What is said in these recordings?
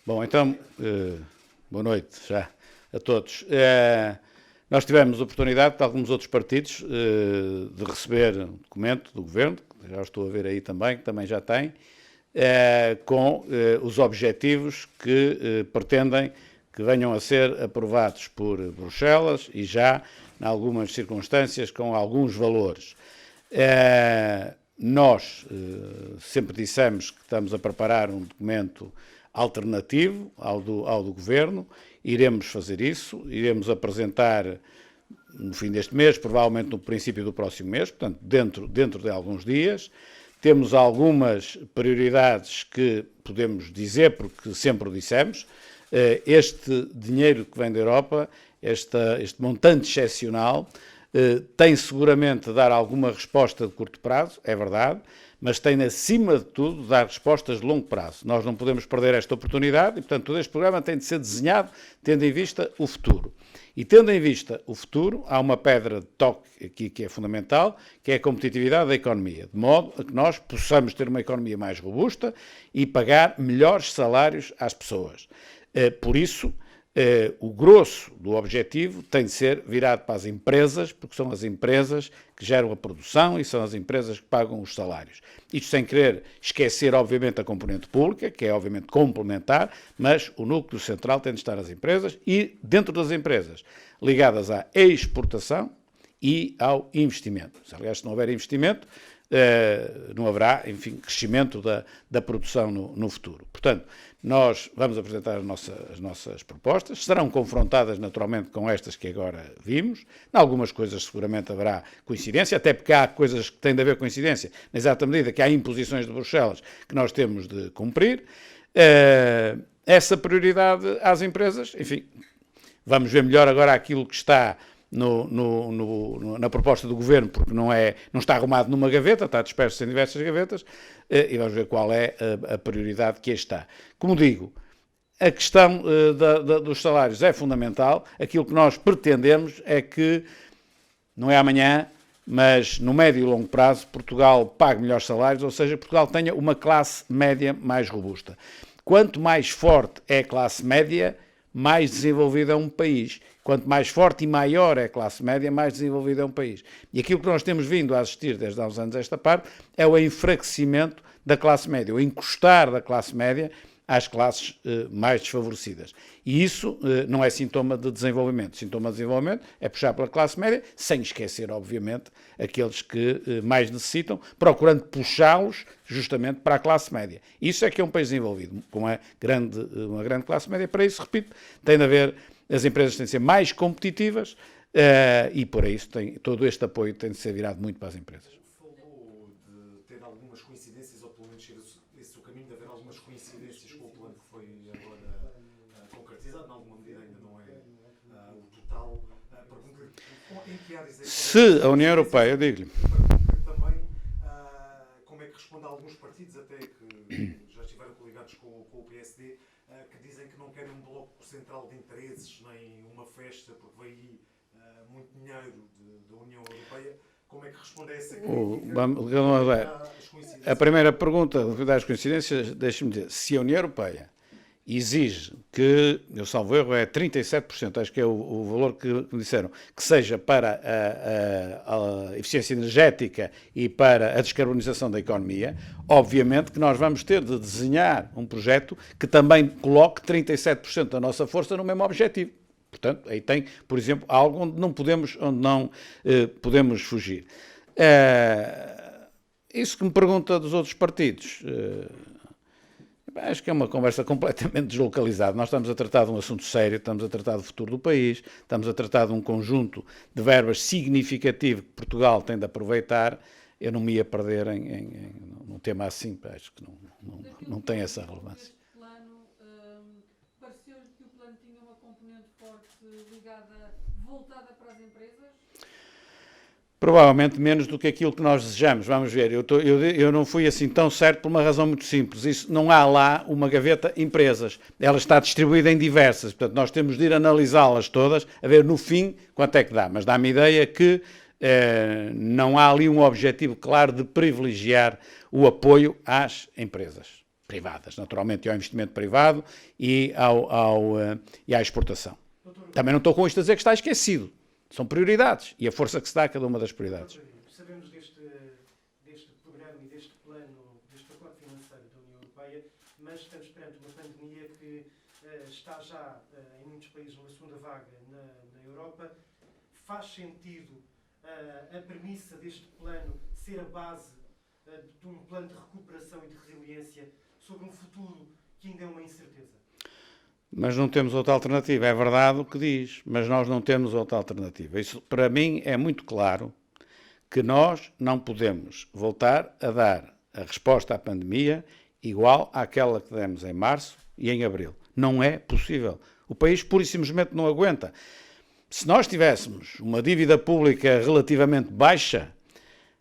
Bom, então, boa noite já a todos. Nós tivemos a oportunidade, tal como os outros partidos, de receber um documento do Governo, que já estou a ver aí também, que também já tem, com os objetivos que pretendem que venham a ser aprovados por Bruxelas e já, em algumas circunstâncias, com alguns valores. Nós sempre dissemos que estamos a preparar um documento alternativo ao do Governo, iremos fazer isso, iremos apresentar no fim deste mês, provavelmente no princípio do próximo mês, portanto, dentro de alguns dias. Temos algumas prioridades que podemos dizer, porque sempre o dissemos. Este dinheiro que vem da Europa, este montante excepcional, tem seguramente de dar alguma resposta de curto prazo, é verdade, mas tem, acima de tudo, de dar respostas de longo prazo. Nós não podemos perder esta oportunidade e, portanto, todo este programa tem de ser desenhado tendo em vista o futuro. E, tendo em vista o futuro, há uma pedra de toque aqui que é fundamental, que é a competitividade da economia, de modo a que nós possamos ter uma economia mais robusta e pagar melhores salários às pessoas. Por isso, o grosso do objetivo tem de ser virado para as empresas, porque são as empresas que geram a produção e são as empresas que pagam os salários. Isto sem querer esquecer, obviamente, a componente pública, que é, obviamente, complementar, mas o núcleo central tem de estar as empresas e, dentro das empresas, ligadas à exportação e ao investimento. Aliás, se não houver investimento, não haverá, enfim, crescimento da produção no futuro. Portanto, nós vamos apresentar as nossas propostas, serão confrontadas naturalmente com estas que agora vimos. Em algumas coisas seguramente haverá coincidência, até porque há coisas que têm de haver coincidência, na exata medida que há imposições de Bruxelas que nós temos de cumprir. Essa prioridade às empresas, enfim, vamos ver melhor agora aquilo que está na proposta do Governo, porque não está arrumado numa gaveta, está disperso em diversas gavetas, e vamos ver qual é a prioridade que aí está. Como digo, a questão dos salários é fundamental. Aquilo que nós pretendemos é que, não é amanhã, mas no médio e longo prazo, Portugal pague melhores salários, ou seja, Portugal tenha uma classe média mais robusta. Quanto mais forte é a classe média, mais desenvolvido é um país. Quanto mais forte e maior é a classe média, mais desenvolvido é um país. E aquilo que nós temos vindo a assistir desde há uns anos a esta parte é o enfraquecimento da classe média, o encostar da classe média às classes mais desfavorecidas. E isso não é sintoma de desenvolvimento. Sintoma de desenvolvimento é puxar pela classe média, sem esquecer, obviamente, aqueles que mais necessitam, procurando puxá-los justamente para a classe média. Isso é que é um país desenvolvido, com uma grande classe média. Para isso, repito, tem de haver, as empresas têm de ser mais competitivas e, por isso, todo este apoio tem de ser virado muito para as empresas. Falou de ter algumas coincidências, ou pelo menos ser esse o caminho, de haver algumas coincidências com o plano que foi agora concretizado, em alguma medida ainda não é o total. Pergunto-lhe em que áreas é que... Se a União Europeia, eu digo-lhe... Pergunto-lhe também como é que responde a alguns partidos, até que já estiveram coligados com o PSD, que dizem que não querem um bloco central de interesses, nem uma festa, porque vem aí muito dinheiro da União Europeia. Como é que responde a essa crítica? A primeira pergunta, das coincidências, deixe-me dizer, se a União Europeia exige que, eu salvo erro, é 37%, acho que é o valor que me disseram, que seja para a eficiência energética e para a descarbonização da economia, obviamente que nós vamos ter de desenhar um projeto que também coloque 37% da nossa força no mesmo objetivo. Portanto, aí tem, por exemplo, algo onde não podemos fugir. Isso que me pergunta dos outros partidos, acho que é uma conversa completamente deslocalizada. Nós estamos a tratar de um assunto sério, estamos a tratar do futuro do país, estamos a tratar de um conjunto de verbas significativo que Portugal tem de aproveitar. Eu não me ia perder num tema assim, acho que não tem essa relevância. Pareceu-lhe que o plano tinha uma componente forte voltada para as empresas? Provavelmente menos do que aquilo que nós desejamos. Vamos ver, eu não fui assim tão certo por uma razão muito simples. Isso, não há lá uma gaveta empresas. Ela está distribuída em diversas. Portanto, nós temos de ir analisá-las todas, a ver no fim quanto é que dá. Mas dá-me ideia que não há ali um objetivo claro de privilegiar o apoio às empresas. privadas, naturalmente, e ao investimento privado e à exportação. Também não estou com isto a dizer que está esquecido. São prioridades e a força que se dá a cada uma das prioridades. Sabemos deste programa e deste plano, deste pacote financeiro da União Europeia, mas estamos perante uma pandemia que está já em muitos países numa segunda vaga na Europa. Faz sentido a premissa deste plano ser a base de um plano de recuperação e de resiliência sobre um futuro que ainda é uma incerteza? Mas não temos outra alternativa. É verdade o que diz, mas nós não temos outra alternativa. Isso, para mim, é muito claro que nós não podemos voltar a dar a resposta à pandemia igual àquela que demos em março e em abril. Não é possível. O país, pura e simplesmente, não aguenta. Se nós tivéssemos uma dívida pública relativamente baixa,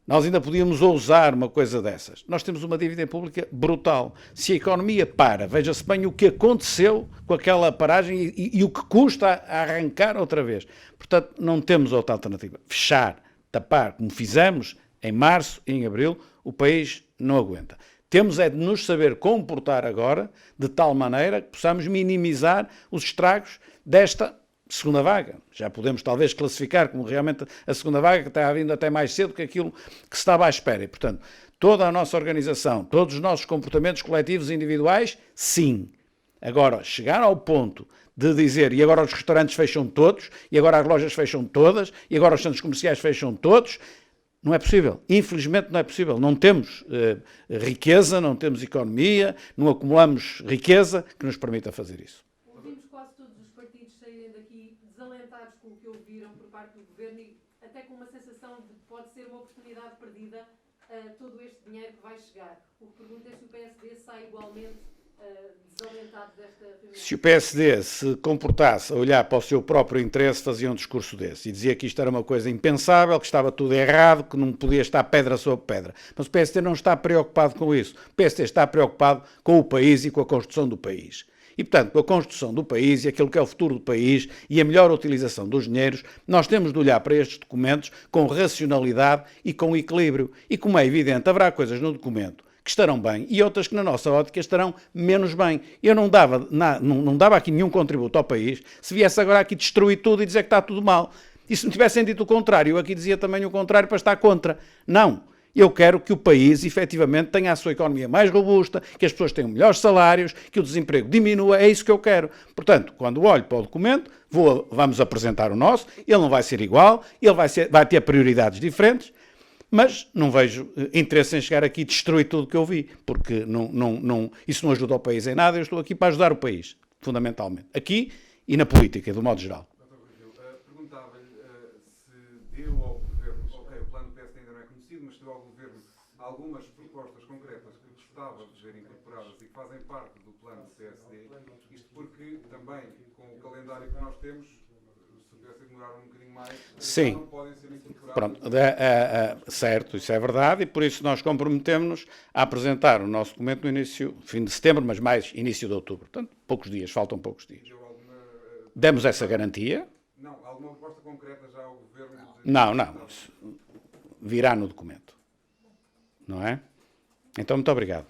nós ainda podíamos ousar uma coisa dessas. Nós temos uma dívida pública brutal. Se a economia para, veja-se bem o que aconteceu com aquela paragem e o que custa a arrancar outra vez. Portanto, não temos outra alternativa. Fechar, tapar, como fizemos em março e em abril, o país não aguenta. Temos é de nos saber comportar agora de tal maneira que possamos minimizar os estragos desta segunda vaga. Já podemos talvez classificar como realmente a segunda vaga, que está vindo até mais cedo que aquilo que se estava à espera. E, portanto, toda a nossa organização, todos os nossos comportamentos coletivos e individuais, sim. Agora, chegar ao ponto de dizer, e agora os restaurantes fecham todos, e agora as lojas fecham todas, e agora os centros comerciais fecham todos, não é possível. Infelizmente não é possível. Não temos riqueza, não temos economia, não acumulamos riqueza que nos permita fazer isso. Ouvimos quase todos os partidos saírem daqui desalentados com o que ouviram por parte do Governo e até com uma sensação de que pode ser uma oportunidade perdida todo este dinheiro que vai chegar. O que pergunto é se o PSD sai igualmente desalentado desta reunião. Se o PSD se comportasse a olhar para o seu próprio interesse, fazia um discurso desse e dizia que isto era uma coisa impensável, que estava tudo errado, que não podia estar pedra sobre pedra. Mas o PSD não está preocupado com isso. O PSD está preocupado com o país e com a construção do país. E, portanto, com a construção do país e aquilo que é o futuro do país e a melhor utilização dos dinheiros, nós temos de olhar para estes documentos com racionalidade e com equilíbrio. E, como é evidente, haverá coisas no documento que estarão bem e outras que, na nossa ótica, estarão menos bem. Eu não dava aqui nenhum contributo ao país se viesse agora aqui destruir tudo e dizer que está tudo mal. E se me tivessem dito o contrário, eu aqui dizia também o contrário para estar contra. Não. Eu quero que o país, efetivamente, tenha a sua economia mais robusta, que as pessoas tenham melhores salários, que o desemprego diminua, é isso que eu quero. Portanto, quando olho para o documento, vamos apresentar o nosso, ele não vai ser igual, ele vai ter prioridades diferentes, mas não vejo interesse em chegar aqui e destruir tudo o que eu vi, porque isso não ajuda o país em nada, eu estou aqui para ajudar o país, fundamentalmente. Aqui e na política, do modo geral. Perguntava-lhe se deu ao Governo, ok, o plano do PSD ainda não é conhecido, mas se deu ao Governo algumas propostas concretas que gostava de ver incorporadas e que fazem parte do plano do PSD, isto porque também, com o calendário que nós temos, se o PSD demorar um bocadinho mais, sim, não podem ser incorporadas. Pronto, certo, isso é verdade, e por isso nós comprometemos-nos a apresentar o nosso documento no fim de setembro, mas mais início de outubro. Portanto, poucos dias, faltam poucos dias. Demos essa garantia. Não, alguma proposta concreta já ao Governo? Não, isso virá no documento. Não é? Então, muito obrigado.